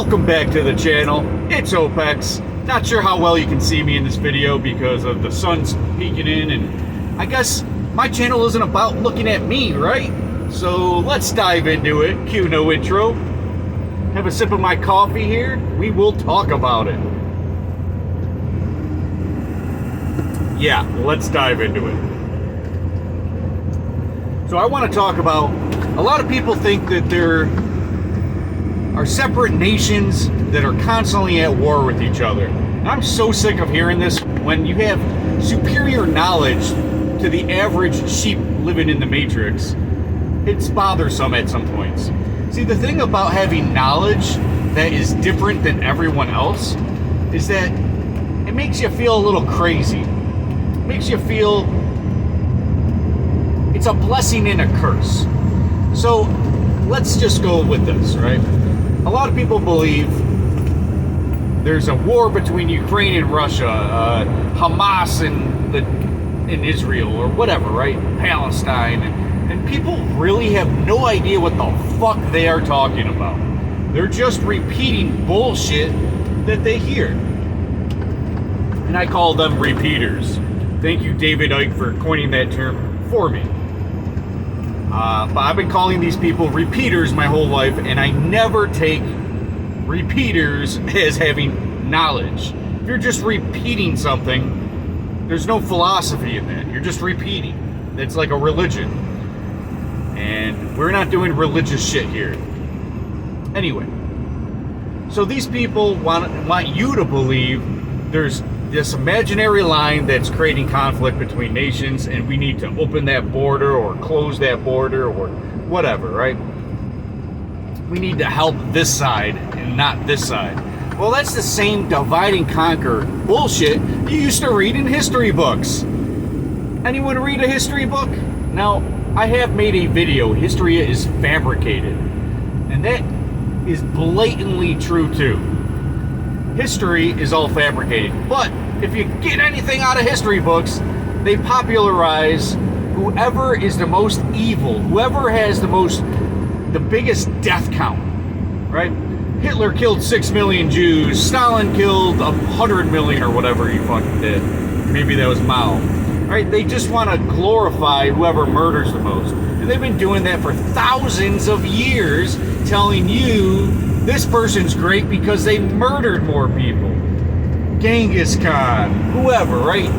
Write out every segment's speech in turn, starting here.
Welcome back to the channel. It's Opex. Not sure how well you can see me in this video because of the sun's peeking in, and I guess my channel isn't about looking at me, right? So let's dive into it. Cue no intro. Have a sip of my coffee here. We will talk about it. Yeah, let's dive into it. So I want to talk about, a lot of people think that there are separate nations that are constantly at war with each other. And I'm so sick of hearing this when you have superior knowledge to the average sheep living in the Matrix. It's bothersome at some points. See, the thing about having knowledge that is different than everyone else is that it makes you feel a little crazy. It makes you feel it's a blessing and a curse. So let's just go with this, right? A lot of people believe there's a war between Ukraine and Russia, Hamas and Israel, or whatever, right? Palestine. And people really have no idea what the fuck they are talking about. They're just repeating bullshit that they hear. And I call them repeaters. Thank you, David Icke, for coining that term for me. But I've been calling these people repeaters my whole life, and I never take repeaters as having knowledge. If you're just repeating something, there's no philosophy in that. You're just repeating. It's like a religion. And we're not doing religious shit here. Anyway, so these people want you to believe there's this imaginary line that's creating conflict between nations, and we need to open that border or close that border or whatever, right? We need to help this side and not this side. Well, that's the same divide and conquer bullshit you used to read in history books. Anyone read a history book? Now, I have made a video, History is Fabricated, and that is blatantly true too. History is all fabricated, but if you get anything out of history books, they popularize whoever is the most evil, whoever has the biggest death count, right? Hitler killed 6 million Jews, Stalin killed 100 million or whatever he fucking did. Maybe that was Mao, right? They just want to glorify whoever murders the most. And they've been doing that for thousands of years, telling you this person's great because they murdered more people. Genghis Khan, whoever, right?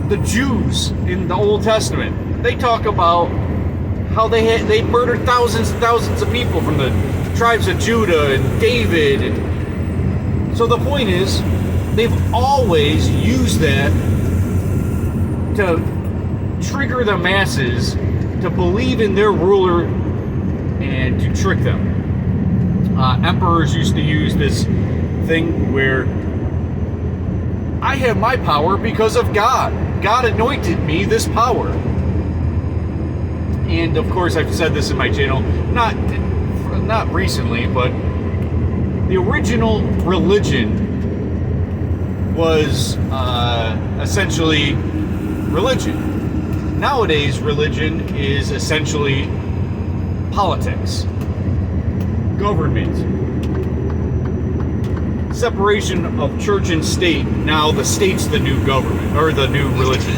The Jews in the Old Testament, they talk about how they murdered thousands and thousands of people from the tribes of Judah and David. And so the point is, they've always used that to trigger the masses to believe in their ruler and to trick them. Emperors used to use this thing where I have my power because of God. God anointed me this power. And of course, I've said this in my channel, not recently, but the original religion was essentially religion. Nowadays, religion is essentially politics, government, separation of church and state. Now the state's the new government, or the new religion.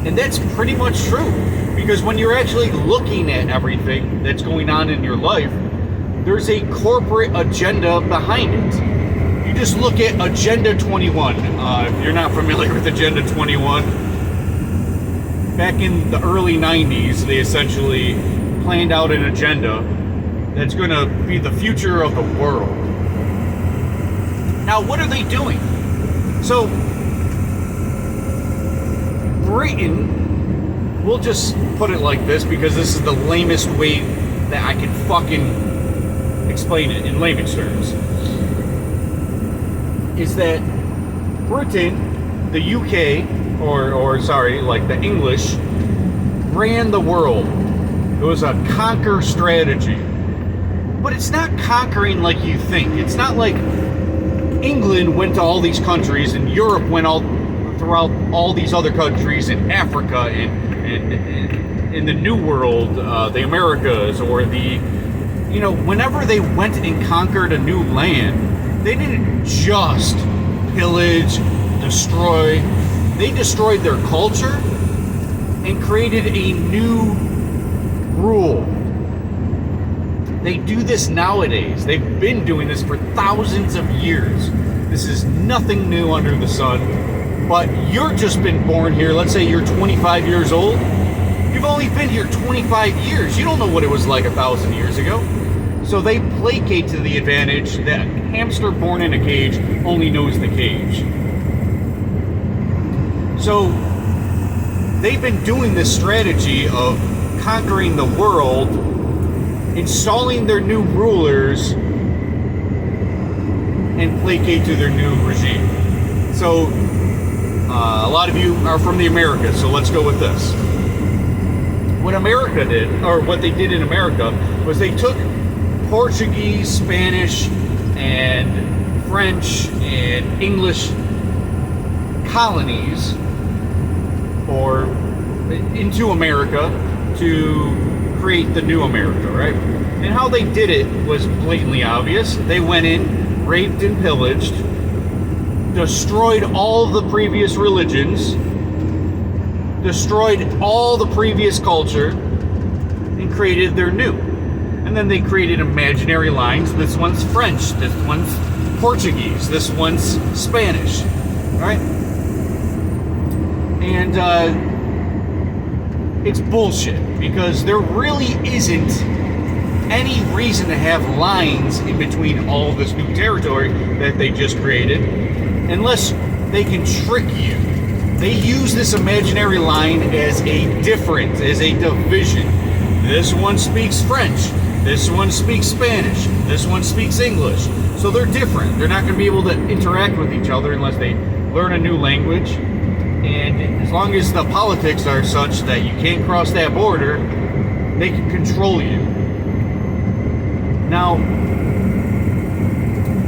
And that's pretty much true, because when you're actually looking at everything that's going on in your life, there's a corporate agenda behind it. You just look at Agenda 21. If you're not familiar with Agenda 21, back in the early 90s, they essentially planned out an agenda that's going to be the future of the world. Now, what are they doing? So, Britain, we'll just put it like this because this is the lamest way that I can fucking explain it in layman's terms, is that Britain, the UK, or the English, ran the world. It was a conquer strategy. But it's not conquering like you think. It's not like England went to all these countries and Europe went all throughout all these other countries in Africa and in the New World, the Americas, or whenever they went and conquered a new land, they didn't just pillage, destroy. They destroyed their culture and created a new rule. They do this nowadays. They've been doing this for thousands of years. This is nothing new under the sun. But you're just been born here. Let's say you're 25 years old. You've only been here 25 years. You don't know what it was like 1,000 years ago. So they placate to the advantage that hamster born in a cage only knows the cage. So they've been doing this strategy of conquering the world, installing their new rulers, and placate to their new regime. So a lot of you are from the Americas, so let's go with this. What America did, or what they did in America, was they took Portuguese, Spanish, and French, and English colonies or into America to create the new America, right? And how they did it was blatantly obvious. They went in, raped and pillaged, destroyed all the previous religions, destroyed all the previous culture, and created their new. And then they created imaginary lines. This one's French, this one's Portuguese, this one's Spanish, right? And it's bullshit, because there really isn't any reason to have lines in between all this new territory that they just created, unless they can trick you. They use this imaginary line as a difference, as a division. This one speaks French, this one speaks Spanish, this one speaks English. So they're different. They're not going to be able to interact with each other unless they learn a new language. And as long as the politics are such that you can't cross that border, they can control you. Now,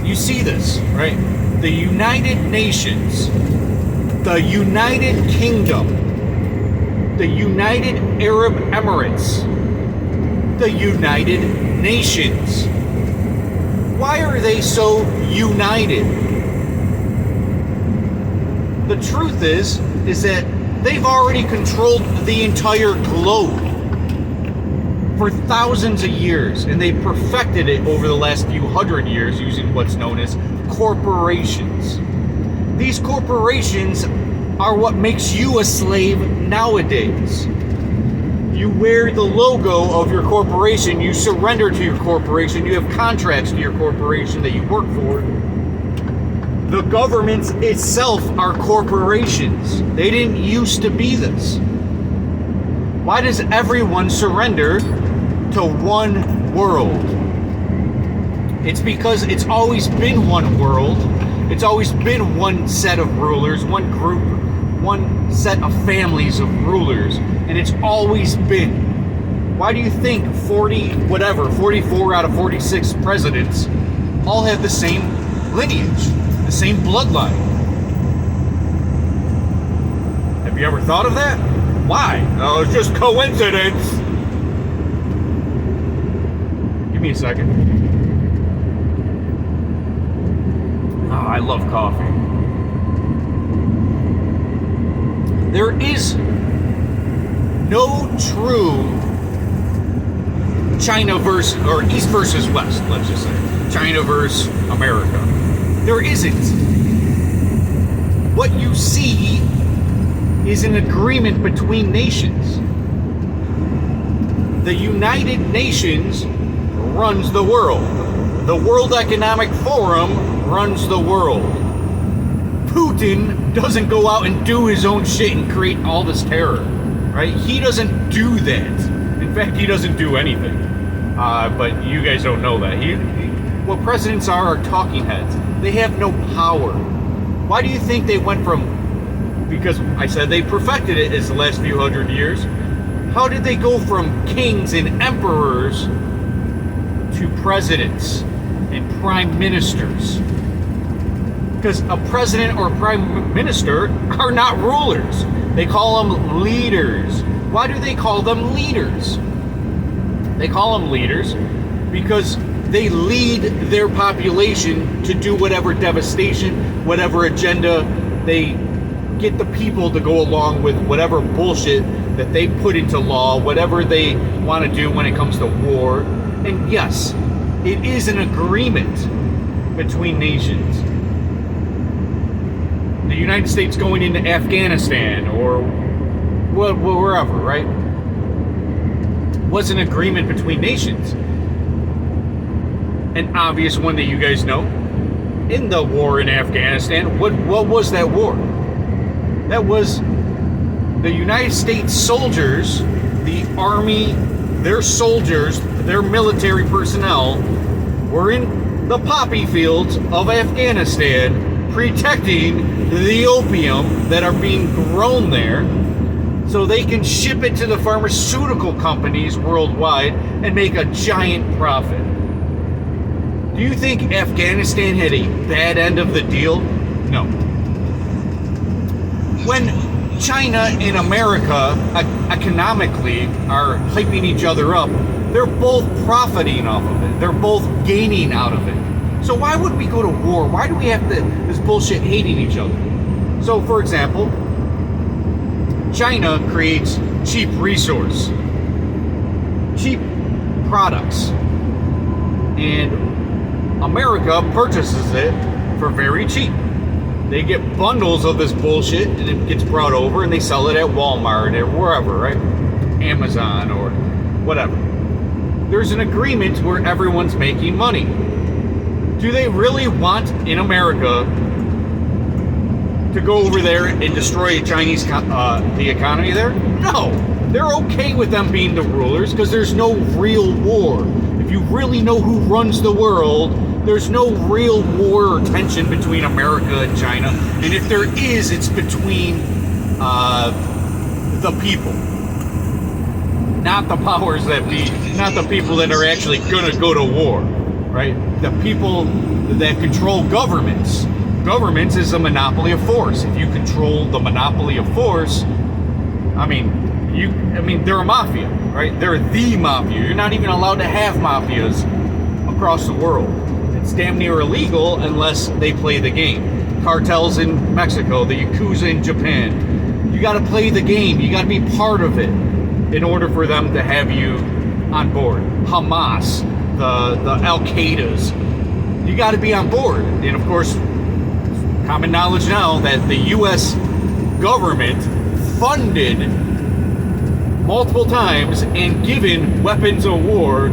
you see this, right? The United Nations, the United Kingdom, the United Arab Emirates, the United Nations. Why are they so united? The truth is that they've already controlled the entire globe for thousands of years, and they perfected it over the last few hundred years using what's known as corporations. These corporations are what makes you a slave nowadays. You wear the logo of your corporation, you surrender to your corporation, you have contracts to your corporation that you work for. The governments itself are corporations. They didn't used to be this. Why does everyone surrender to one world? It's because it's always been one world. It's always been one set of rulers, one group, one set of families of rulers, and it's always been. Why do you think 44 out of 46 presidents all have the same lineage, the same bloodline? Have you ever thought of that? Why? Oh, it's just coincidence. Give me a second. Oh, I love coffee. There is no true China versus, or East versus West, let's just say. China versus America. There isn't. What you see is an agreement between nations. The United Nations runs the world. The World Economic Forum runs the world. Putin doesn't go out and do his own shit and create all this terror, right? He doesn't do that. In fact, he doesn't do anything. But you guys don't know that. What presidents are talking heads. They have no power. Why do you think they went from, because I said they perfected it as the last few hundred years. How did they go from kings and emperors to presidents and prime ministers? Because a president or prime minister are not rulers. They call them leaders. Why do they call them leaders? They call them leaders because they lead their population to do whatever devastation, whatever agenda. They get the people to go along with whatever bullshit that they put into law, whatever they want to do when it comes to war. And yes, it is an agreement between nations. The United States going into Afghanistan or wherever, right? Was an agreement between nations. An obvious one that you guys know. In the war in Afghanistan, what was that war? That was the United States soldiers, the army, their soldiers, their military personnel were in the poppy fields of Afghanistan protecting the opium that are being grown there so they can ship it to the pharmaceutical companies worldwide and make a giant profit. Do you think Afghanistan had a bad end of the deal? No. When China and America economically are hyping each other up, they're both profiting off of it. They're both gaining out of it. So why would we go to war? Why do we have this bullshit hating each other? So, for example, China creates cheap resource, cheap products, and America purchases it for very cheap. They get bundles of this bullshit and it gets brought over and they sell it at Walmart or wherever, right? Amazon or whatever. There's an agreement where everyone's making money. Do they really want in America to go over there and destroy Chinese the economy there? No. They're okay with them being the rulers because there's no real war. If you really know who runs the world, there's no real war or tension between America and China. And if there is, it's between the people. Not the powers that be, not the people that are actually going to go to war, right? The people that control governments. Governments is a monopoly of force. If you control the monopoly of force, I mean, they're a mafia, right? They're the mafia. You're not even allowed to have mafias across the world. It's damn near illegal unless they play the game. Cartels in Mexico, the Yakuza in Japan. You got to play the game. You got to be part of it in order for them to have you on board. Hamas, the Al-Qaedas. You got to be on board. And of course, common knowledge now that the U.S. government funded multiple times and given weapons of war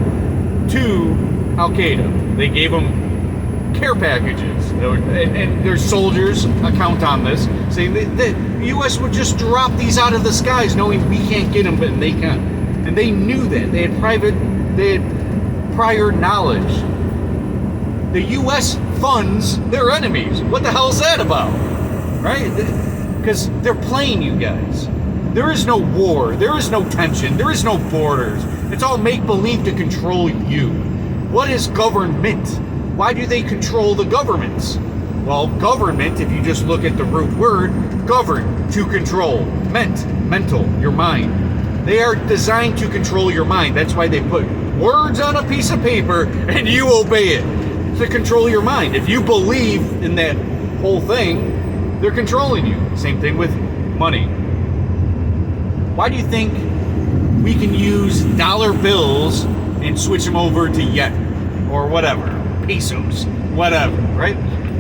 to Al-Qaeda. They gave them care packages, and their soldiers account on this, saying that the U.S. would just drop these out of the skies, knowing we can't get them, but they can. And they knew that. They had prior knowledge. The U.S. funds their enemies. What the hell is that about? Right? Because they're playing you guys. There is no war. There is no tension. There is no borders. It's all make-believe to control you. What is government? Why do they control the governments? Well, government, if you just look at the root word, govern, to control, mental, your mind. They are designed to control your mind. That's why they put words on a piece of paper and you obey it to control your mind. If you believe in that whole thing, they're controlling you. Same thing with money. Why do you think we can use dollar bills and switch them over to yen or whatever, pesos, whatever, right?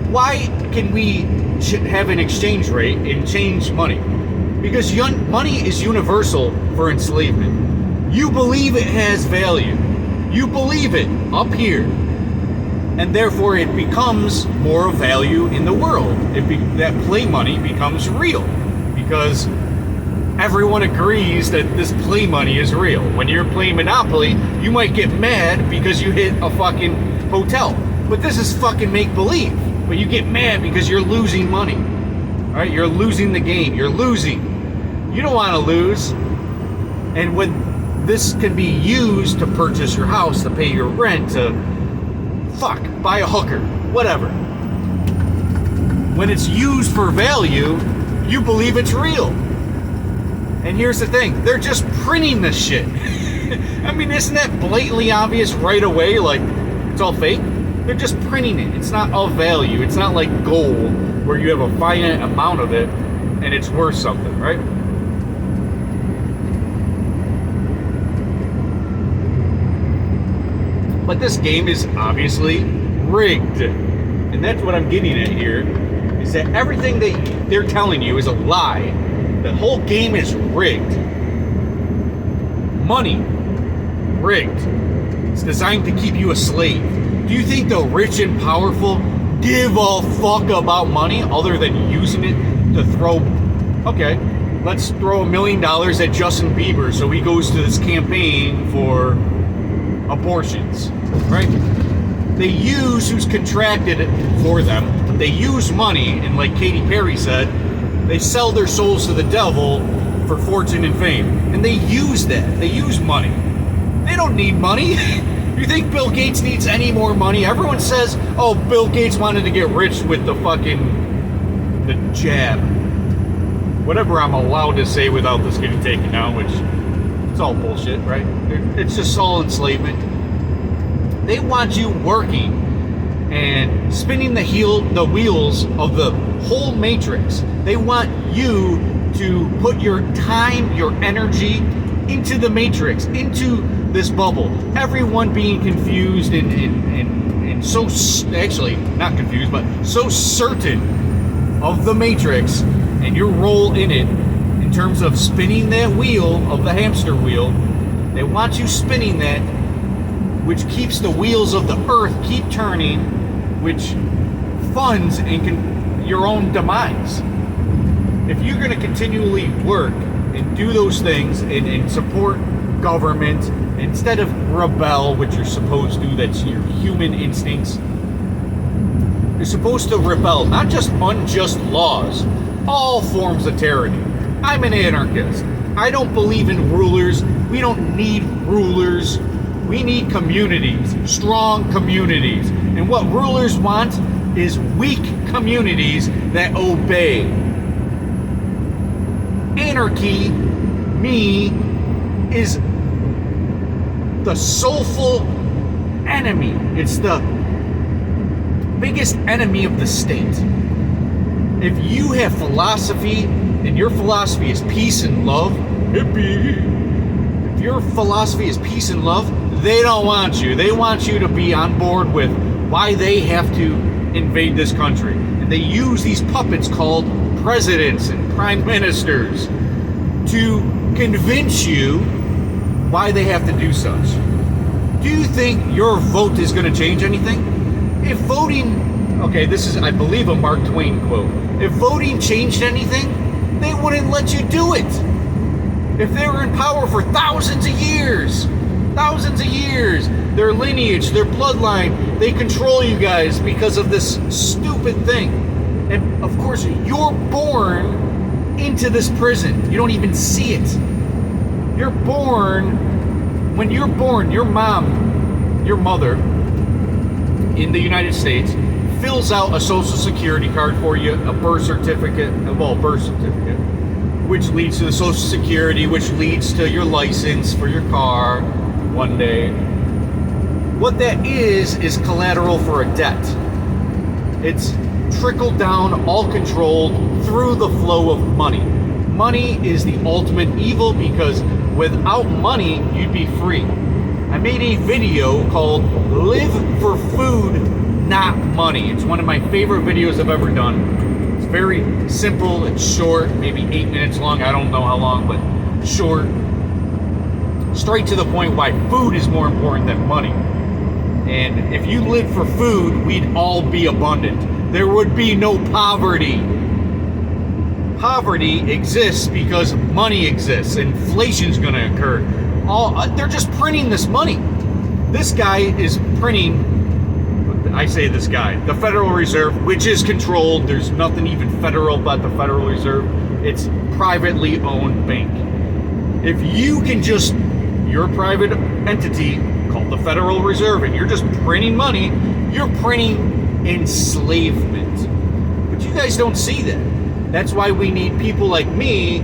Why can we have an exchange rate and change money? Because money is universal for enslavement. You believe it has value. You believe it up here. And therefore it becomes more of value in the world. That play money becomes real because everyone agrees that this play money is real. When you're playing Monopoly, you might get mad because you hit a fucking hotel. But this is fucking make-believe. But you get mad because you're losing money. Alright, you're losing the game. You're losing. You don't want to lose. And when this can be used to purchase your house, to pay your rent, to buy a hooker, whatever. When it's used for value, you believe it's real. And here's the thing, they're just printing this shit. I mean, isn't that blatantly obvious right away? Like, it's all fake? They're just printing it. It's not of value. It's not like gold where you have a finite amount of it and it's worth something, right? But this game is obviously rigged. And that's what I'm getting at here, is that everything they're telling you is a lie. The whole game is rigged. Money, rigged. It's designed to keep you a slave. Do you think the rich and powerful give a fuck about money other than using it to throw, okay, let's throw $1 million at Justin Bieber so he goes to this campaign for abortions, right? They use who's contracted for them. They use money, and like Katy Perry said, they sell their souls to the devil for fortune and fame. And they use that. They use money. They don't need money. You think Bill Gates needs any more money? Everyone says, oh, Bill Gates wanted to get rich with the jab. Whatever I'm allowed to say without this getting taken down, which it's all bullshit, right? It's just all enslavement. They want you working and spinning the wheels of the whole matrix. They want you to put your time, your energy into the matrix, into this bubble. Everyone being confused and so, actually not confused, but so certain of the matrix and your role in it in terms of spinning that wheel of the hamster wheel. They want you spinning that, which keeps the wheels of the earth keep turning, which funds your own demise. If you're going to continually work and do those things and support government instead of rebel, which you're supposed to, that's your human instincts, you're supposed to rebel, not just unjust laws, all forms of tyranny. I'm an anarchist. I don't believe in rulers. We don't need rulers. We need communities, strong communities. And what rulers want is weak communities that obey. Anarchy, me, is the soulful enemy. It's the biggest enemy of the state. If you have philosophy, and your philosophy is peace and love, hippie. If your philosophy is peace and love, they don't want you. They want you to be on board with why they have to invade this country. And they use these puppets called presidents and prime ministers to convince you why they have to do such. Do you think your vote is going to change anything? If voting, okay, this is, I believe, a Mark Twain quote. If voting changed anything, they wouldn't let you do it. If they were in power for thousands of years, their lineage, their bloodline, they control you guys because of this stupid thing. And of course, you're born into this prison. You don't even see it. You're born, when you're born, your mom, your mother in the United States fills out a social security card for you, a birth certificate, which leads to the social security, which leads to your license for your car one day. What that is collateral for a debt. It's trickled down, all controlled through the flow of money. Money is the ultimate evil because without money, you'd be free. I made a video called Live for Food, Not Money. It's one of my favorite videos I've ever done. It's very simple, it's short, maybe 8 minutes long, I don't know how long, but short. Straight to the point why food is more important than money. And if you lived for food, we'd all be abundant. There would be no poverty. Poverty exists because money exists. Inflation's going to occur. They're just printing this money. This guy is printing, I say this guy, the Federal Reserve, which is controlled. There's nothing even federal about the Federal Reserve. It's privately owned bank. If you can just, you're a private entity called the Federal Reserve, and you're just printing money, you're printing enslavement. But you guys don't see that. That's why we need people like me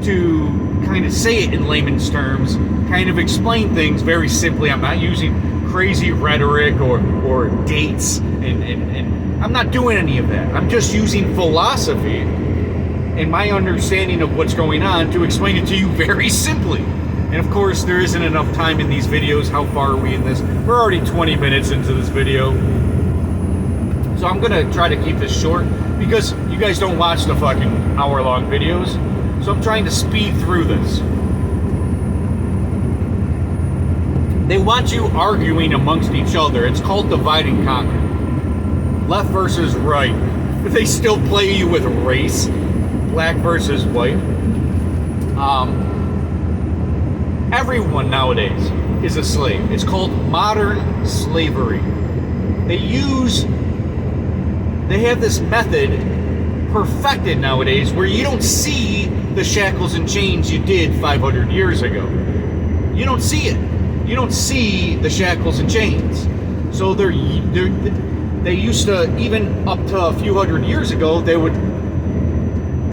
to kind of say it in layman's terms, kind of explain things very simply. I'm not using crazy rhetoric or dates, and I'm not doing any of that. I'm just using philosophy and my understanding of what's going on to explain it to you very simply. And of course, there isn't enough time in these videos. How far are we in this? We're already 20 minutes into this video. So I'm gonna try to keep this short because you guys don't watch the fucking hour-long videos. So I'm trying to speed through this. They want you arguing amongst each other. It's called divide and conquer. Left versus right. But they still play you with race. Black versus white. Everyone nowadays is a slave. It's called modern slavery. They have this method perfected nowadays where you don't see the shackles and chains you did 500 years ago. You don't see it. You don't see the shackles and chains. So they used to, even up to a few hundred years ago, they would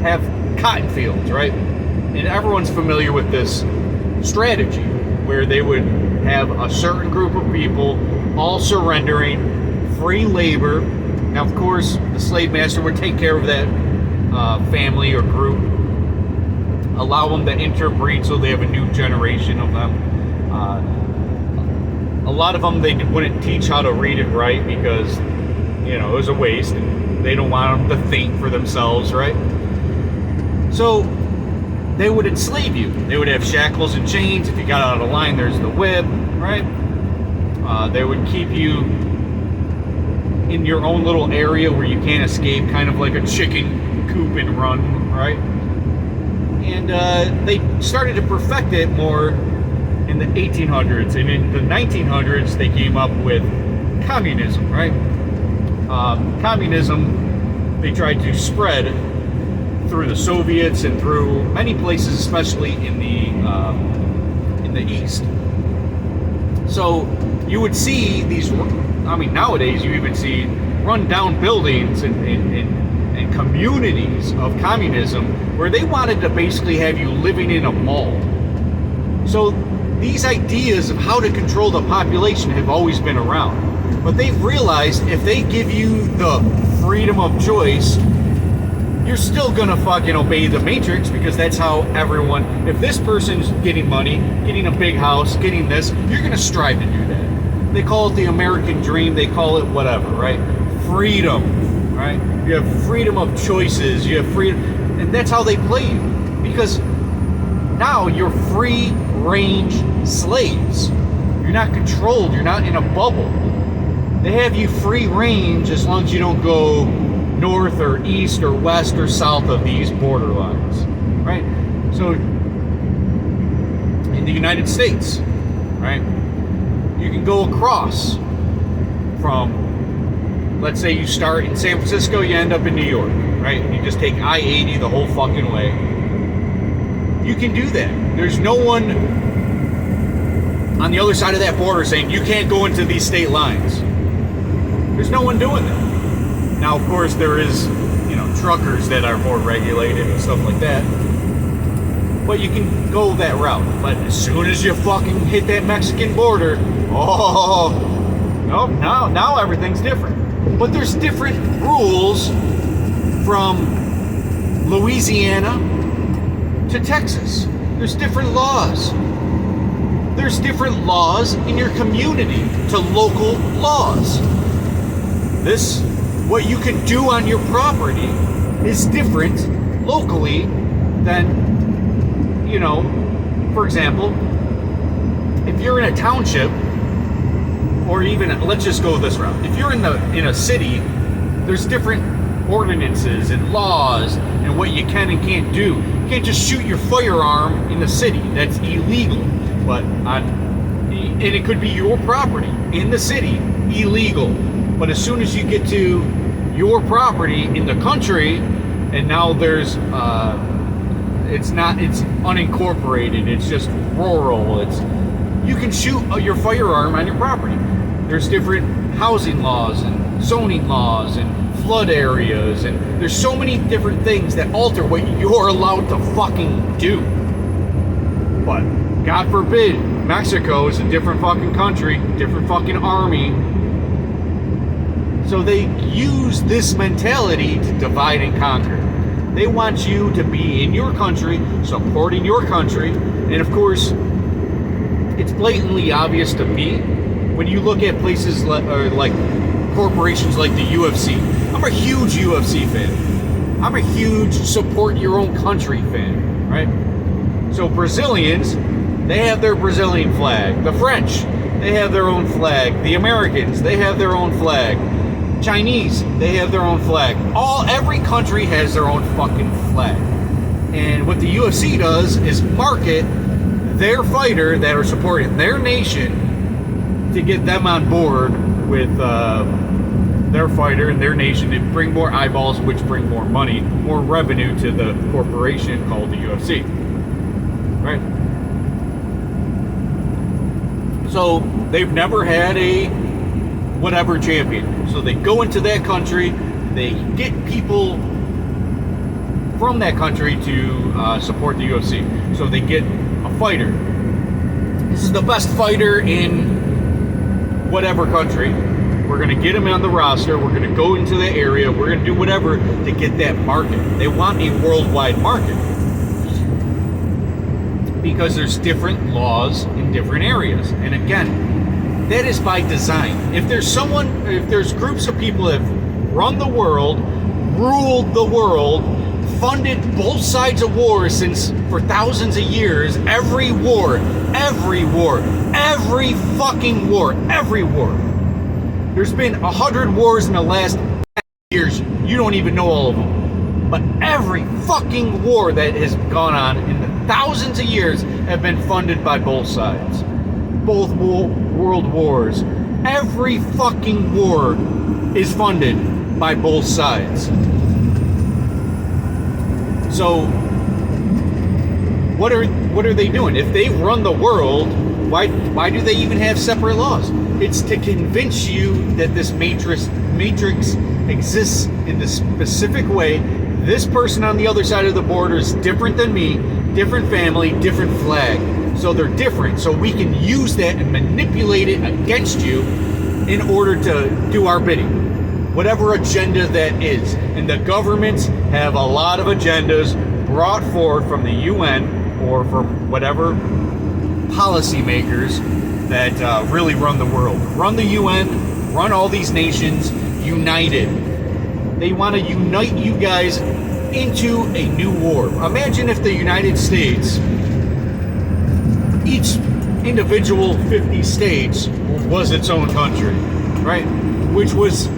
have cotton fields, right? And everyone's familiar with this strategy where they would have a certain group of people all surrendering, free labor. Now, of course, the slave master would take care of that family or group, allow them to interbreed so they have a new generation of them. A lot of them, they wouldn't teach how to read and write because, it was a waste, and they don't want them to think for themselves, right? So they would enslave you. They would have shackles and chains. If you got out of line, there's the whip, right? They would keep you in your own little area where you can't escape, kind of like a chicken coop and run, right? And they started to perfect it more in the 1800s. And in the 1900s, they came up with communism, right? Communism, they tried to spread through the Soviets and through many places, especially in the East. So you would see these, nowadays you even see run-down buildings and communities of communism where they wanted to basically have you living in a mall. So these ideas of how to control the population have always been around. But they've realized if they give you the freedom of choice, you're still gonna fucking obey the matrix, because that's how everyone, if this person's getting money, getting a big house, getting this, you're gonna strive to do that. They call it the American dream, they call it whatever, right? Freedom, right? You have freedom of choices, you have freedom, and that's how they play you. Because now you're free range slaves. You're not controlled, you're not in a bubble. They have you free range as long as you don't go north or east or west or south of these borderlines, right? So in the United States, right, you can go across from, let's say you start in San Francisco, you end up in New York, right? You just take I-80 the whole fucking way. You can do that. There's no one on the other side of that border saying you can't go into these state lines. There's no one doing that. Now, of course, there is, truckers that are more regulated and stuff like that. But you can go that route. But as soon as you fucking hit that Mexican border, now everything's different. But there's different rules from Louisiana to Texas. There's different laws. There's different laws in your community to local laws. What you can do on your property is different locally than, for example, if you're in a township, or even, let's just go this route. If you're in a city, there's different ordinances and laws and what you can and can't do. You can't just shoot your firearm in the city. That's illegal. And it could be your property in the city, illegal. But as soon as you get to your property in the country, and now there's, it's unincorporated, it's just rural, you can shoot your firearm on your property. There's different housing laws and zoning laws and flood areas, and there's so many different things that alter what you're allowed to fucking do. But God forbid, Mexico is a different fucking country, different fucking army. So they use this mentality to divide and conquer. They want you to be in your country, supporting your country, and of course, it's blatantly obvious to me when you look at places like corporations like the UFC. I'm a huge UFC fan. I'm a huge support your own country fan, right? So Brazilians, they have their Brazilian flag. The French, they have their own flag. The Americans, they have their own flag. Chinese, they have their own flag. Every country has their own fucking flag. And what the UFC does is market their fighter that are supporting their nation to get them on board with their fighter and their nation to bring more eyeballs, which bring more money, more revenue to the corporation called the UFC. Right? So they've never had a whatever champion. So they go into that country, they get people from that country to support the UFC. So they get a fighter. This is the best fighter in whatever country. We're going to get him on the roster. We're going to go into the area. We're going to do whatever to get that market. They want a worldwide market because there's different laws in different areas. And again, that is by design. If there's groups of people that have run the world, ruled the world, funded both sides of wars for thousands of years, every war. There's been 100 wars in the last years. You don't even know all of them. But every fucking war that has gone on in the thousands of years have been funded by both sides. Both world wars. Every fucking war is funded by both sides. So, what are they doing? If they run the world, why do they even have separate laws? It's to convince you that this matrix exists in this specific way. This person on the other side of the border is different than me, different family, different flag. So they're different. So we can use that and manipulate it against you in order to do our bidding. Whatever agenda that is. And the governments have a lot of agendas brought forth from the UN or from whatever policymakers that really run the world. Run the UN, run all these nations united. They want to unite you guys into a new war. Imagine if the United States, each individual 50 states was its own country, right? Which was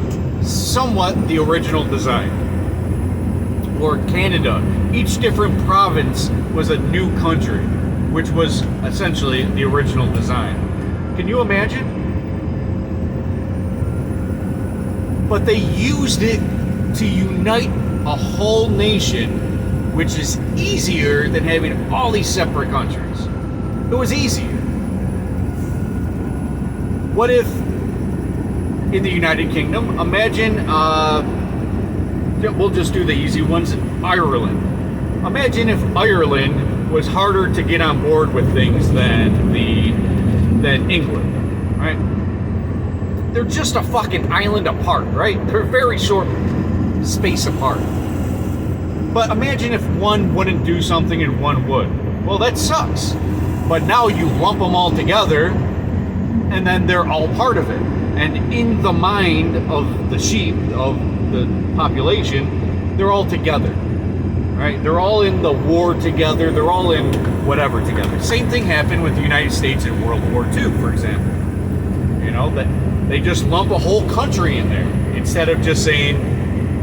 somewhat the original design. Or Canada, each different province was a new country, which was essentially the original design. Can you imagine? But they used it to unite a whole nation, which is easier than having all these separate countries. It was easier. What if in the United Kingdom, imagine, we'll just do the easy ones, Ireland. Imagine if Ireland was harder to get on board with things than England, right? They're just a fucking island apart, right? They're a very short space apart. But imagine if one wouldn't do something and one would. Well, that sucks. But now you lump them all together, and then they're all part of it. And in the mind of the sheep, of the population, they're all together, right? They're all in the war together. They're all in whatever together. Same thing happened with the United States in World War II, for example. You know, that they just lump a whole country in there instead of just saying,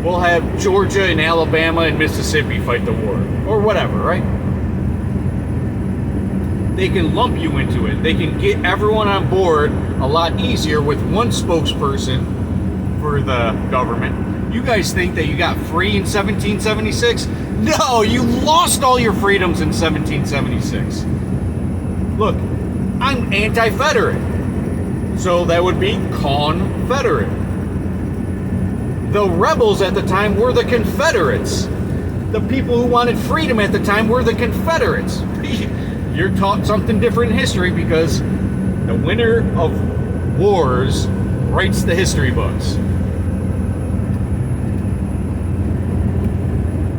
we'll have Georgia and Alabama and Mississippi fight the war, or whatever, right? They can lump you into it. They can get everyone on board a lot easier with one spokesperson for the government. You guys think that you got free in 1776? No, you lost all your freedoms in 1776. Look, I'm anti-Federate, so that would be Confederate. The rebels at the time were the Confederates. The people who wanted freedom at the time were the Confederates. You're taught something different in history because the winner of wars writes the history books.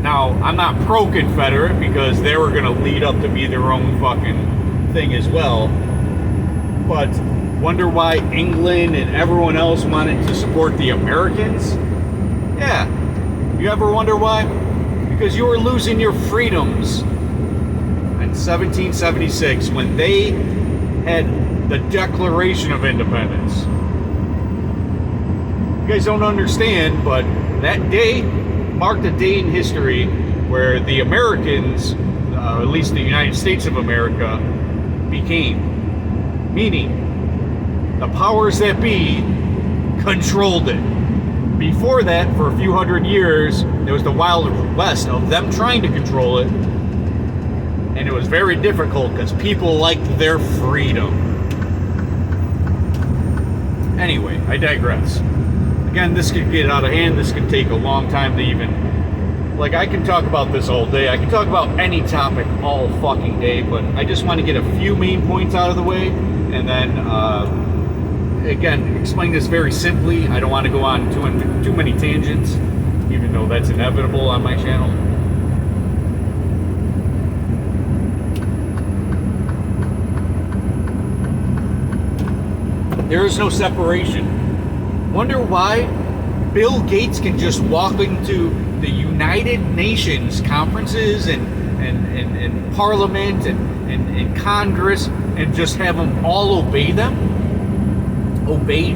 Now, I'm not pro-Confederate because they were going to lead up to be their own fucking thing as well. But wonder why England and everyone else wanted to support the Americans? Yeah. You ever wonder why? Because you were losing your freedoms in 1776 when they had the Declaration of Independence. You guys don't understand, but that day marked a day in history where the Americans, at least the United States of America, became. Meaning, the powers that be controlled it. Before that, for a few hundred years, there was the Wild West of them trying to control it. And it was very difficult because people liked their freedom. Anyway, I digress. Again, this could get out of hand. This could take a long time to even... Like, I can talk about this all day. I can talk about any topic all fucking day, but I just want to get a few main points out of the way. And then, again, explain this very simply. I don't want to go on too many tangents, even though that's inevitable on my channel. There is no separation. Wonder why Bill Gates can just walk into the United Nations conferences and Parliament and Congress and just have them all obey them? Obey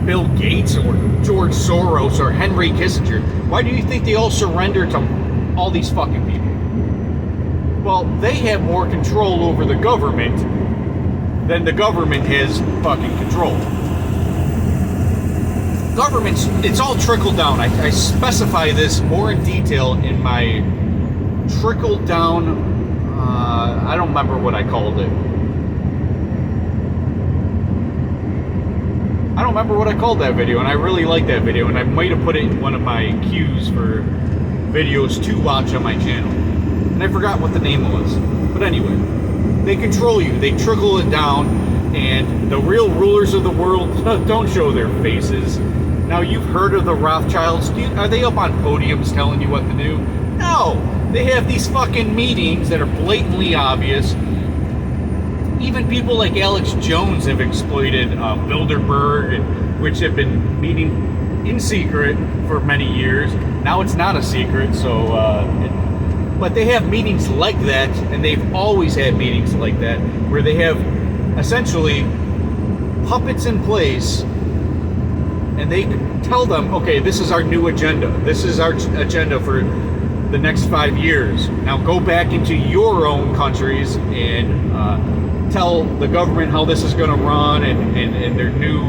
Bill Gates or George Soros or Henry Kissinger? Why do you think they all surrender to all these fucking people? Well, they have more control over the government than the government has fucking control. Governments, it's all trickle down. I specify this more in detail in my trickle down, I don't remember what I called it. I don't remember what I called that video, and I really like that video, and I might have put it in one of my queues for videos to watch on my channel. And I forgot what the name was. But anyway, they control you. They trickle it down, and the real rulers of the world don't show their faces. Now, you've heard of the Rothschilds. Are they up on podiums telling you what to do? No! They have these fucking meetings that are blatantly obvious. Even people like Alex Jones have exploited Bilderberg, which have been meeting in secret for many years. Now it's not a secret, so... but they have meetings like that, and they've always had meetings like that, where they have essentially puppets in place, and they tell them, okay, this is our new agenda. This is our agenda for the next 5 years. Now go back into your own countries and tell the government how this is going to run, and their new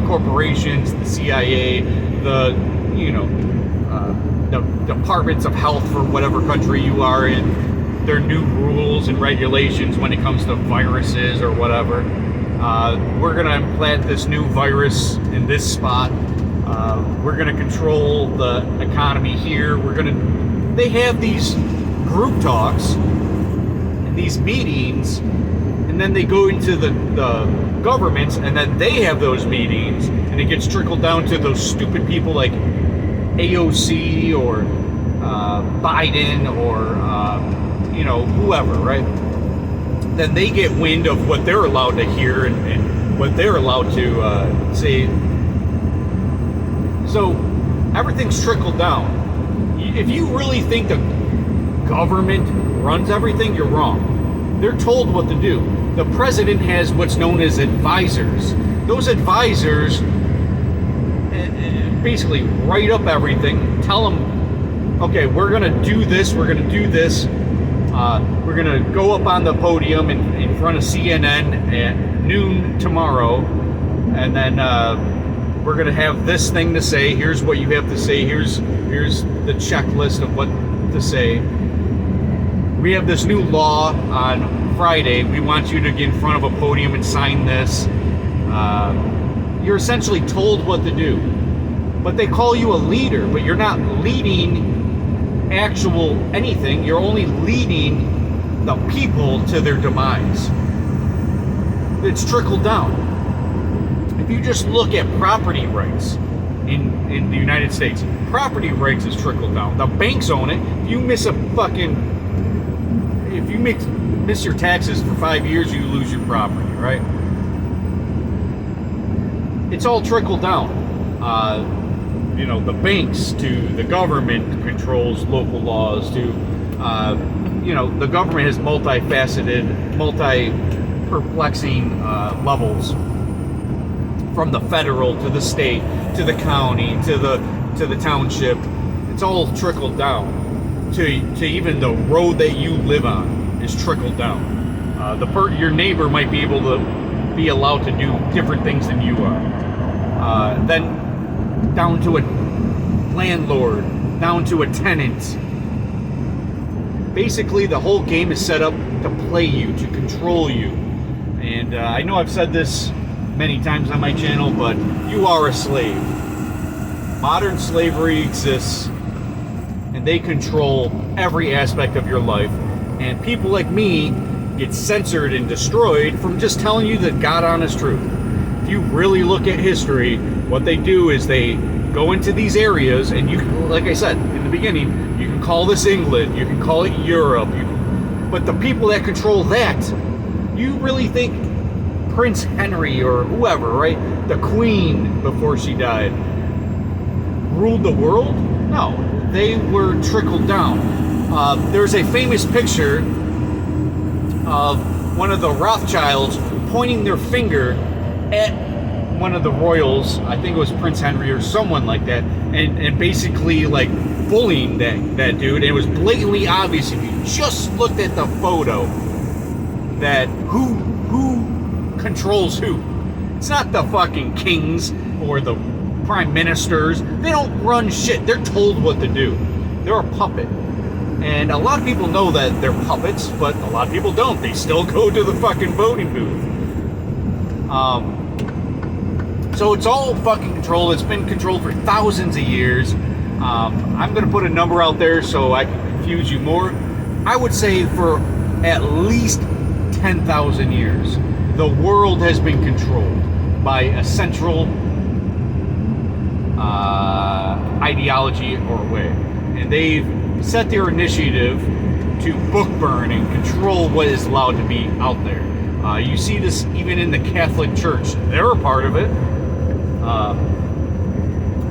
corporations, the CIA, the departments of health for whatever country you are in, their new rules and regulations when it comes to viruses or whatever. We're going to implant this new virus in this spot. We're going to control the economy here. They have these group talks and these meetings, and then they go into the governments, and then they have those meetings, and it gets trickled down to those stupid people like AOC or Biden or whoever, right? Then they get wind of what they're allowed to hear and what they're allowed to say. So everything's trickled down. If you really think the government runs everything, you're wrong. They're told what to do. The president has what's known as advisors. Those advisors basically write up everything, tell them, okay, we're going to do this, we're going to do this. We're going to go up on the podium in front of CNN at noon tomorrow, and then we're going to have this thing to say. Here's what you have to say. Here's the checklist of what to say. We have this new law on Friday. We want you to get in front of a podium and sign this. You're essentially told what to do. But they call you a leader, but you're not leading actual anything. You're only leading the people to their demise. It's trickled down. If you just look at property rights in the United States, property rights is trickled down. The banks own it. If you miss miss your taxes for 5 years, you lose your property, right? It's all trickled down. The banks to the government controls local laws to, the government has multifaceted, perplexing levels, from the federal to the state to the county to the township. It's all trickled down to even the road that you live on is trickled down. Your neighbor might be able to be allowed to do different things than you are. Then down to a landlord, down to a tenant. Basically, the whole game is set up to play you, to control you. And I know I've said this many times on my channel, but you are a slave. Modern slavery exists, and they control every aspect of your life. And people like me get censored and destroyed from just telling you the God honest truth. If you really look at history, what they do is they go into these areas, and you, like I said in the beginning, you can call this England, you can call it Europe, but the people that control that, you really think Prince Henry or whoever, right? The Queen before she died, ruled the world? No, they were trickled down. There's a famous picture of one of the Rothschilds pointing their finger at one of the royals, I think it was Prince Henry or someone like that, and basically like bullying that dude. And it was blatantly obvious if you just looked at the photo that who controls who. It's not the fucking kings or the prime ministers. They don't run shit. They're told what to do. They're a puppet. And a lot of people know that they're puppets, but a lot of people don't. They still go to the fucking voting booth. So it's all fucking controlled. It's been controlled for thousands of years. I'm going to put a number out there so I can confuse you more. I would say for at least 10,000 years, the world has been controlled by a central ideology or way. And they've set their initiative to book burn and control what is allowed to be out there. You see this even in the Catholic Church. They're a part of it.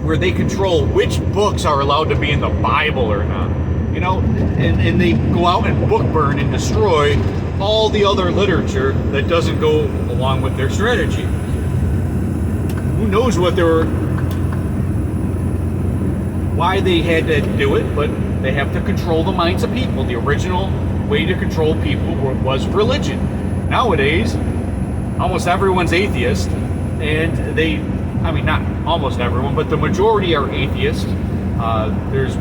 Where they control which books are allowed to be in the Bible or not. And they go out and book burn and destroy all the other literature that doesn't go along with their strategy. Who knows why they had to do it, but they have to control the minds of people. The original way to control people was religion. Nowadays, almost everyone's atheist, and not almost everyone, but the majority are atheists. There's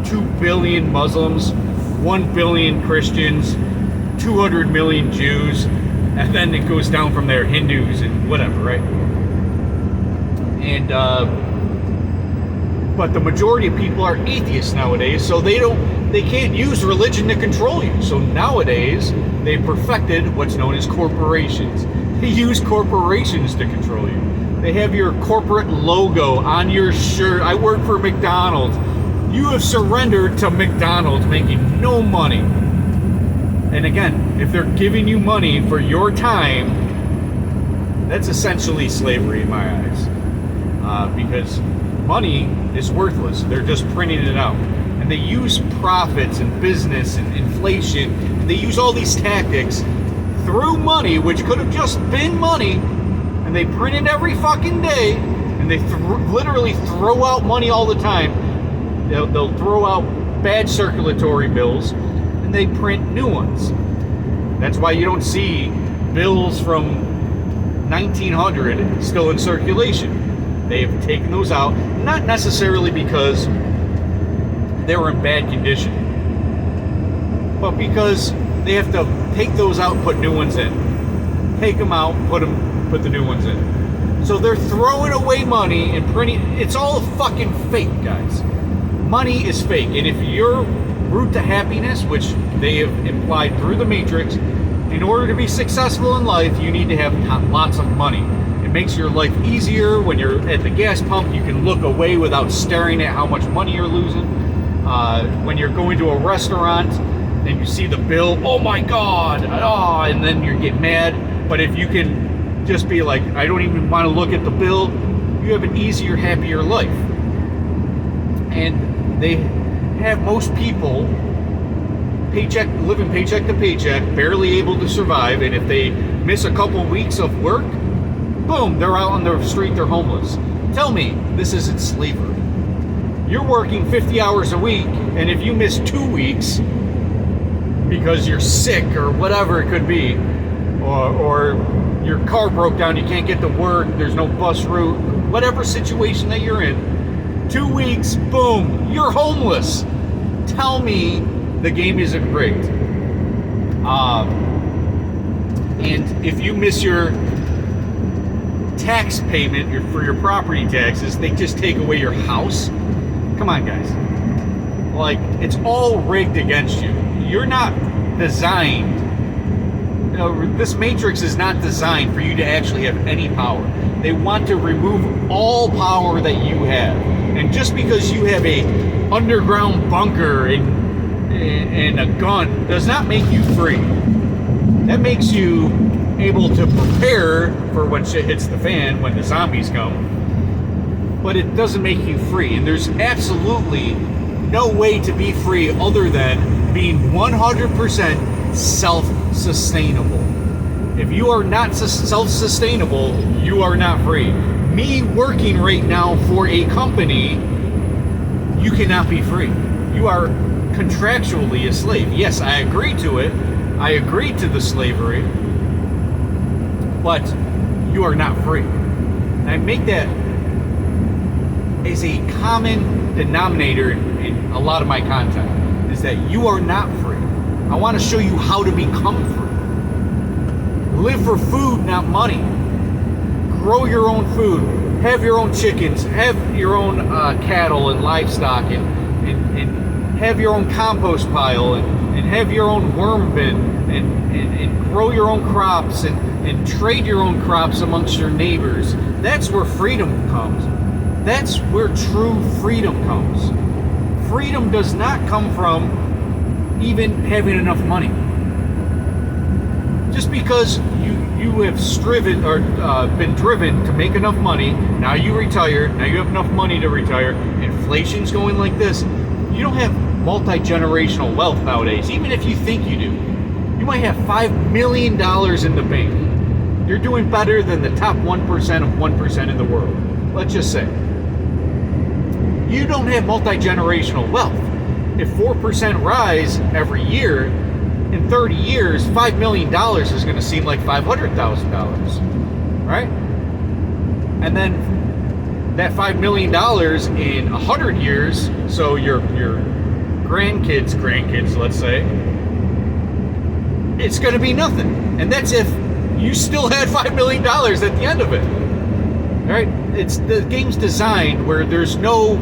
2 billion Muslims, 1 billion Christians, 200 million Jews, and then it goes down from there, Hindus and whatever, right? And but the majority of people are atheists nowadays, so they can't use religion to control you. So nowadays they perfected what's known as corporations. They use corporations to control you. They have your corporate logo on your shirt. I work for McDonald's. You have surrendered to McDonald's, making no money. And again, if they're giving you money for your time, that's essentially slavery in my eyes. Because money is worthless. They're just printing it out. And they use profits and business and inflation. And they use all these tactics through money, which could have just been money. And they print it every fucking day. And they literally throw out money all the time. They'll throw out bad circulatory bills. And they print new ones. That's why you don't see bills from 1900 still in circulation. They've taken those out, not necessarily because they were in bad condition, but because they have to take those out and put new ones in. Take them out, put the new ones in. So they're throwing away money and printing. It's all fucking fake, guys. Money is fake. And if your route to happiness, which they have implied through the Matrix, in order to be successful in life, you need to have lots of money. It makes your life easier. When you're at the gas pump, you can look away without staring at how much money you're losing. When you're going to a restaurant and you see the bill, oh my God, oh, and then you get mad. But if you can just be like, I don't even want to look at the bill, you have an easier, happier life. And they have most people living paycheck to paycheck, barely able to survive, and if they miss a couple weeks of work, boom, they're out on the street, they're homeless. Tell me this isn't slavery. You're working 50 hours a week, and if you miss 2 weeks because you're sick or whatever it could be, or your car broke down, you can't get to work, there's no bus route, whatever situation that you're in, 2 weeks, boom, you're homeless. Tell me the game isn't rigged. And if you miss your tax payment for your property taxes, they just take away your house. Come on, guys. Like, it's all rigged against you. You're not designed. This Matrix is not designed for you to actually have any power. They want to remove all power that you have. And just because you have a underground bunker and a gun does not make you free. That makes you able to prepare for when shit hits the fan, when the zombies come. But it doesn't make you free. And there's absolutely no way to be free other than being 100% self-sustainable. If you are not self-sustainable, you are not free. Me working right now for a company, you cannot be free. You are contractually a slave. Yes, I agree to it. I agree to the slavery, but you are not free. And I make that as a common denominator in a lot of my content, is that you are not free. I want to show you how to become free. Live for food, not money. Grow your own food. Have your own chickens. Have your own cattle and livestock, and have your own compost pile, and have your own worm bin, and grow your own crops, and trade your own crops amongst your neighbors. That's where freedom comes. That's where true freedom comes. Freedom does not come from even having enough money. Just because you have striven or been driven to make enough money, now you retired, now you have enough money to retire, inflation's going like this, you don't have multi-generational wealth nowadays, even if you think you do. You might have $5 million in the bank. You're doing better than the top 1% of 1% in the world. Let's just say. You don't have multi-generational wealth. If 4% rise every year, in 30 years, $5 million is going to seem like $500,000, right? And then that $5 million in 100 years, so your grandkids, let's say, it's going to be nothing. And that's if you still had $5 million at the end of it, right? It's the game's designed where there's no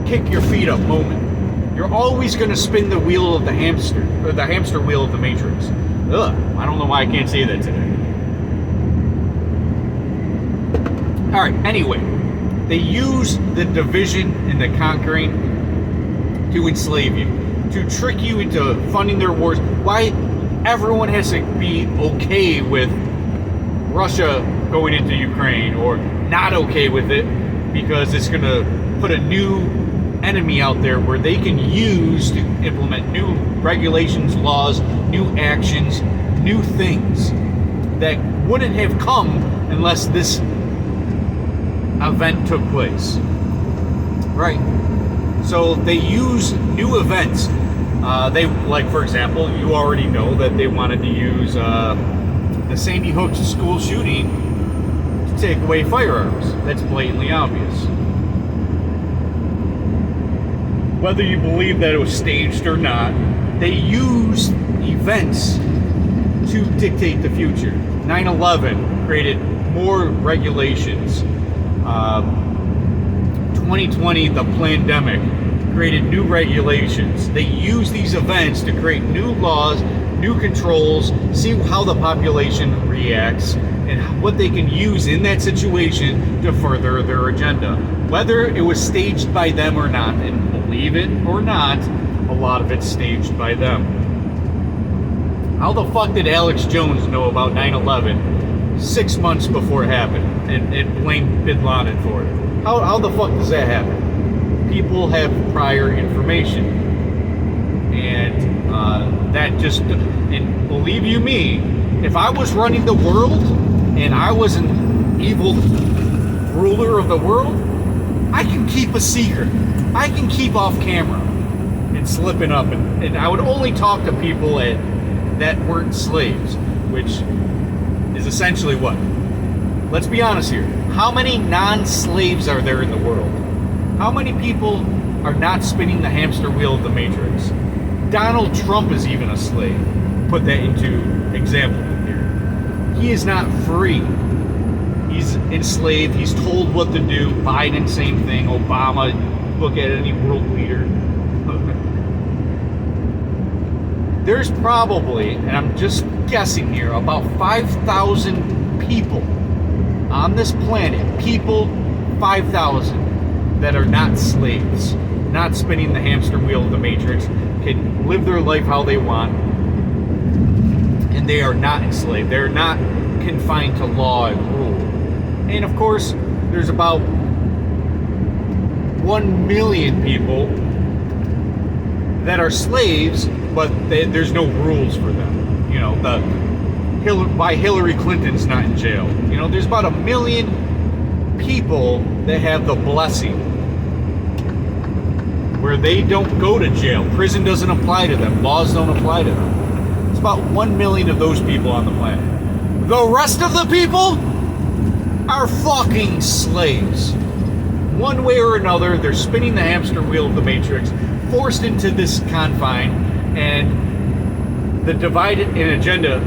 kick your feet up moment. You're always going to spin the wheel of the hamster, or the hamster wheel of the Matrix. Ugh, I don't know why I can't say that today. Alright, anyway, they use the division and the conquering to enslave you, to trick you into funding their wars. Why everyone has to be okay with Russia going into Ukraine, or not okay with it, because it's going to put a new enemy out there where they can use to implement new regulations, laws, new actions, new things that wouldn't have come unless this event took place. Right? So they use new events. They, like, for example, you already know that they wanted to use the Sandy Hook school shooting to take away firearms. That's blatantly obvious. Whether you believe that it was staged or not, they used events to dictate the future. 9/11 created more regulations. 2020, the pandemic, created new regulations. They use these events to create new laws, new controls, see how the population reacts, and what they can use in that situation to further their agenda. Whether it was staged by them or not, and believe it or not, a lot of it's staged by them. How the fuck did Alex Jones know about 9/11 6 months before it happened and blame Bin Laden for it? How the fuck does that happen? People have prior information. And that just, and believe you me, if I was running the world and I was an evil ruler of the world, I can keep a secret. I can keep off camera and slipping up. And I would only talk to people that weren't slaves, which is essentially what? Let's be honest here. How many non-slaves are there in the world? How many people are not spinning the hamster wheel of the Matrix? Donald Trump is even a slave. Put that into example here. He is not free. He's enslaved. He's told what to do. Biden, same thing. Obama, look at any world leader. There's probably, and I'm just guessing here, about 5,000 people on this planet, 5,000 that are not slaves, not spinning the hamster wheel of the Matrix, can live their life how they want, and they are not enslaved. They're not confined to law and rule. And of course, there's about 1 million people that are slaves, but there's no rules for them. You know, why Hillary Clinton's not in jail. You know, there's about 1 million people that have the blessing where they don't go to jail. Prison doesn't apply to them. Laws don't apply to them. It's about 1 million of those people on the planet. The rest of the people are fucking slaves. One way or another, they're spinning the hamster wheel of the Matrix, forced into this confine, and the divided and agenda,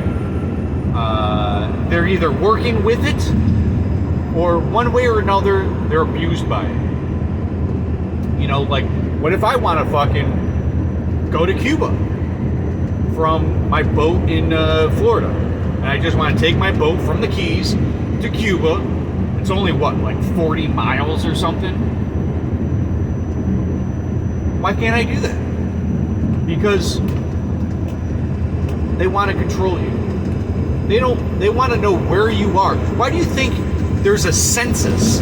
they're either working with it, or one way or another, they're abused by it. You know, like, what if I want to fucking go to Cuba from my boat in Florida? And I just want to take my boat from the Keys to Cuba. It's only, what, like 40 miles or something? Why can't I do that? Because they want to control you. They want to know where you are. Why do you think there's a census?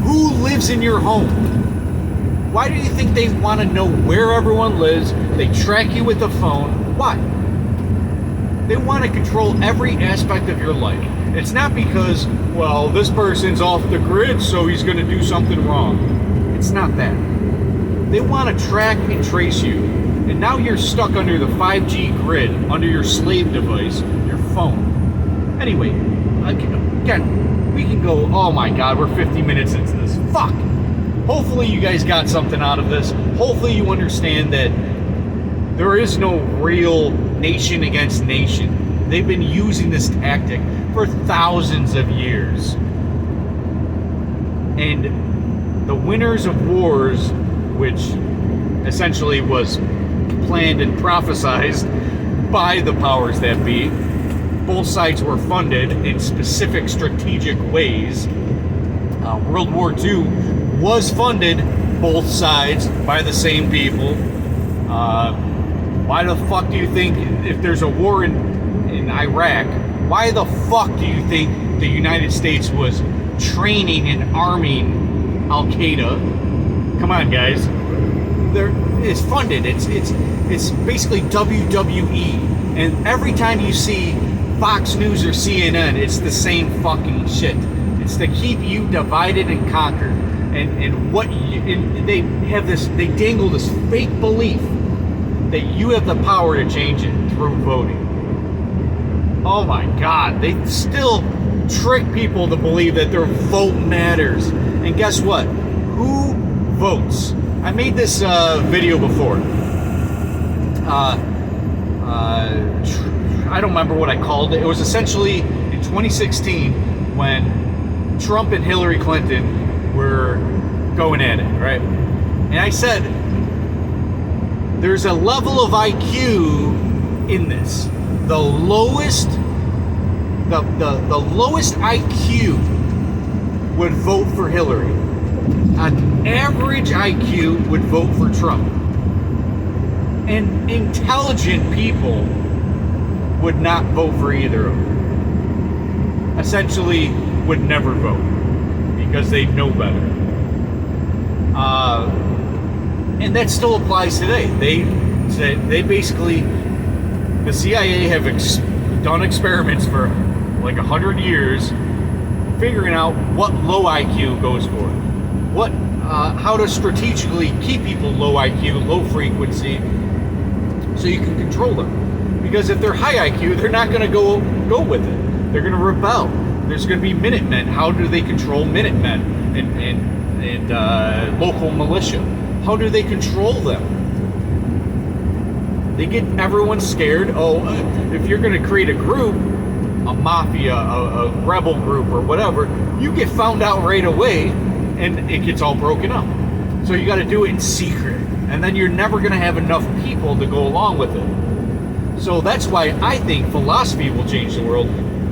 Who lives in your home? Why do you think they want to know where everyone lives? They track you with a phone. Why? They want to control every aspect of your life. It's not because, well, this person's off the grid, so he's going to do something wrong. It's not that. They want to track and trace you. And now you're stuck under the 5G grid, under your slave device, your phone. Anyway, again, we can go, oh my God, we're 50 minutes into this. Fuck! Hopefully you guys got something out of this. Hopefully you understand that there is no real nation against nation. They've been using this tactic for thousands of years. And the winners of wars, which essentially was planned and prophesized by the powers that be, both sides were funded in specific strategic ways. World War II was funded, both sides, by the same people. Why the fuck do you think, if there's a war in Iraq, why the fuck do you think the United States was training and arming Al-Qaeda? Come on, guys. It's funded. It's basically WWE. And every time you see Fox News or CNN, it's the same fucking shit. It's to keep you divided and conquered. And they have this, they dangle this fake belief that you have the power to change it through voting. Oh my God, they still trick people to believe that their vote matters. And guess what? Who votes? I made this I don't remember what I called it. It was essentially in 2016 when Trump and Hillary Clinton were going at it, right? And I said, there's a level of IQ in this. The lowest IQ would vote for Hillary. An average IQ would vote for Trump. And intelligent people would not vote for either of them. Essentially, would never vote because they know better. And that still applies today. They basically, the CIA have done experiments for like 100 years, figuring out what low IQ goes for, how to strategically keep people low IQ, low frequency, so you can control them. Because if they're high IQ, they're not going to go with it. They're going to rebel. There's going to be Minutemen. How do they control Minutemen and local militia? How do they control them? They get everyone scared. If you're going to create a group, a mafia, a rebel group, or whatever, you get found out right away, and it gets all broken up. So you got to do it in secret, and then you're never going to have enough people to go along with it. So that's why I think philosophy will change the world,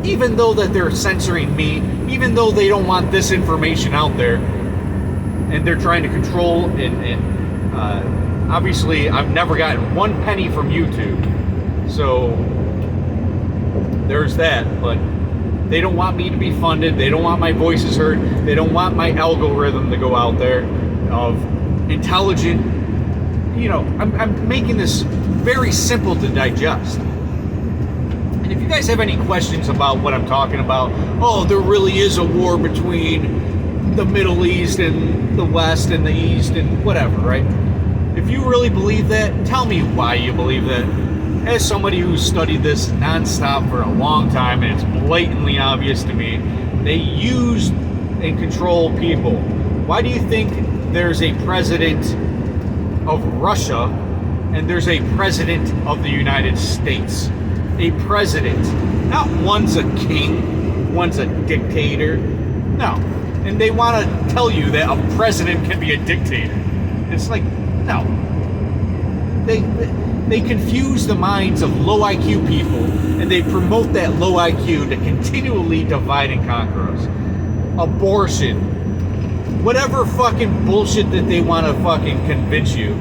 even though that they're censoring me, even though they don't want this information out there, and they're trying to control and obviously I've never gotten one penny from YouTube, so there's that. But they don't want me to be funded. They don't want my voices heard. They don't want my algorithm to go out there of intelligent. I'm making this very simple to digest. And if you guys have any questions about what I'm talking about, there really is a war between the Middle East and the West and the East and whatever, right? If you really believe that, tell me why you believe that. As somebody who's studied this nonstop for a long time, and it's blatantly obvious to me, they use and control people. Why do you think there's a president of Russia and there's a president of the United States? A president. Not one's a king, one's a dictator. No. And they want to tell you that a president can be a dictator. It's like, no. They confuse the minds of low IQ people, and they promote that low IQ to continually divide and conquer us. Abortion. Whatever fucking bullshit that they want to fucking convince you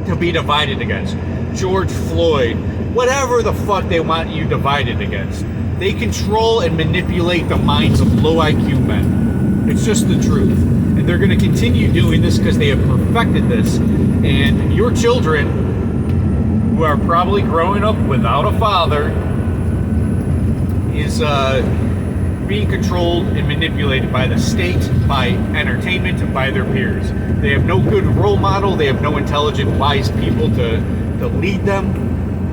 to be divided against. George Floyd. Whatever the fuck they want you divided against. They control and manipulate the minds of low IQ men. It's just the truth. And they're going to continue doing this because they have perfected this. And your children, who are probably growing up without a father, is being controlled and manipulated by the state, by entertainment, and by their peers. They have no good role model. They have no intelligent, wise people to lead them.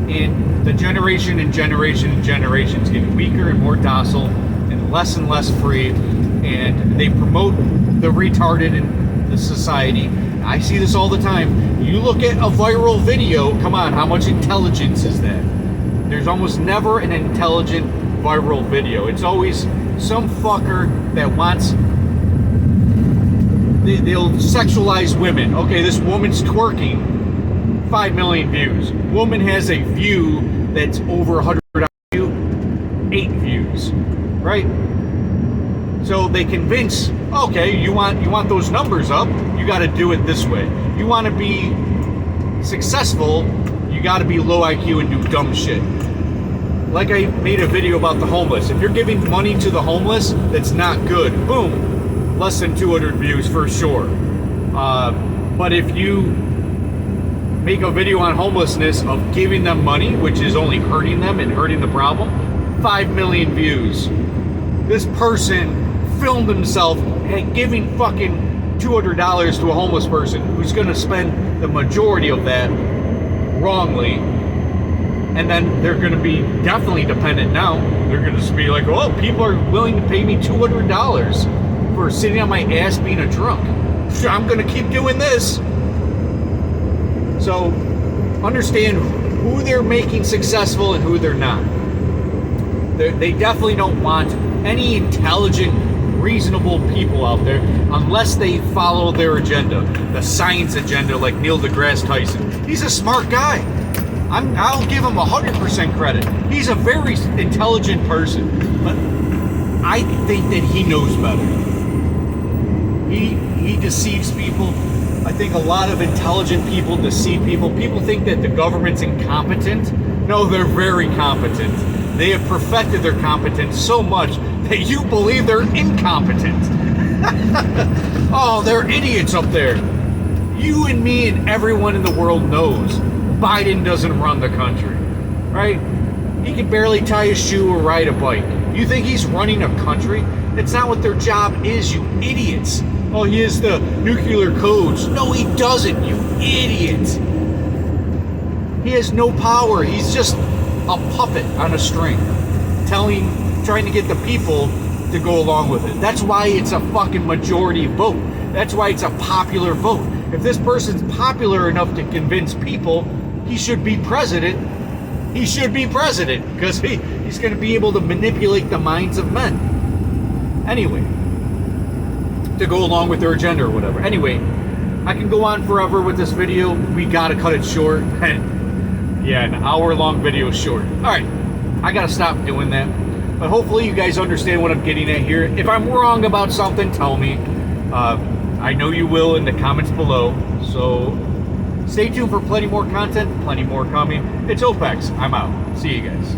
And the generation and generations get weaker and more docile and less free, and they promote the retarded in the society. I see this all the time. You look at a viral video, come on, how much intelligence is that? There's almost never an intelligent viral video. It's always some fucker that wants, they'll sexualize women. Okay, this woman's twerking. 5 million views. Woman has a view that's over 100 IQ, 8 views, right? So they convince, okay, you want those numbers up, you got to do it this way. You want to be successful, you got to be low IQ and do dumb shit. Like I made a video about the homeless. If you're giving money to the homeless, that's not good. Boom, less than 200 views for sure. But if you make a video on homelessness of giving them money, which is only hurting them and hurting the problem, 5 million views. This person filmed himself giving fucking $200 to a homeless person who's going to spend the majority of that wrongly, and then they're going to be definitely dependent now. They're going to just be like, oh, people are willing to pay me $200 for sitting on my ass being a drunk. I'm going to keep doing this. So understand who they're making successful and who they're not. They definitely don't want any intelligent, reasonable people out there unless they follow their agenda, the science agenda, like Neil deGrasse Tyson. He's a smart guy. I'll give him 100% credit. He's a very intelligent person, but I think that he knows better. He deceives people. I think a lot of intelligent people deceive people. People think that the government's incompetent. No, they're very competent. They have perfected their competence so much that you believe they're incompetent. Oh, they're idiots up there. You and me and everyone in the world knows Biden doesn't run the country, right? He can barely tie a shoe or ride a bike. You think he's running a country? That's not what their job is, you idiots. Oh, he has the nuclear codes. No, he doesn't, you idiot. He has no power. He's just a puppet on a string, trying to get the people to go along with it. That's why it's a fucking majority vote. That's why it's a popular vote. If this person's popular enough to convince people, he should be president. He should be president because he's going to be able to manipulate the minds of men. Anyway, to go along with their agenda or whatever. Anyway, I can go on forever with this video. We got to cut it short. Yeah, an hour-long video is short. All right, I got to stop doing that. But hopefully you guys understand what I'm getting at here. If I'm wrong about something, tell me. I know you will in the comments below. So stay tuned for plenty more content, plenty more coming. It's OPEX. I'm out. See you guys.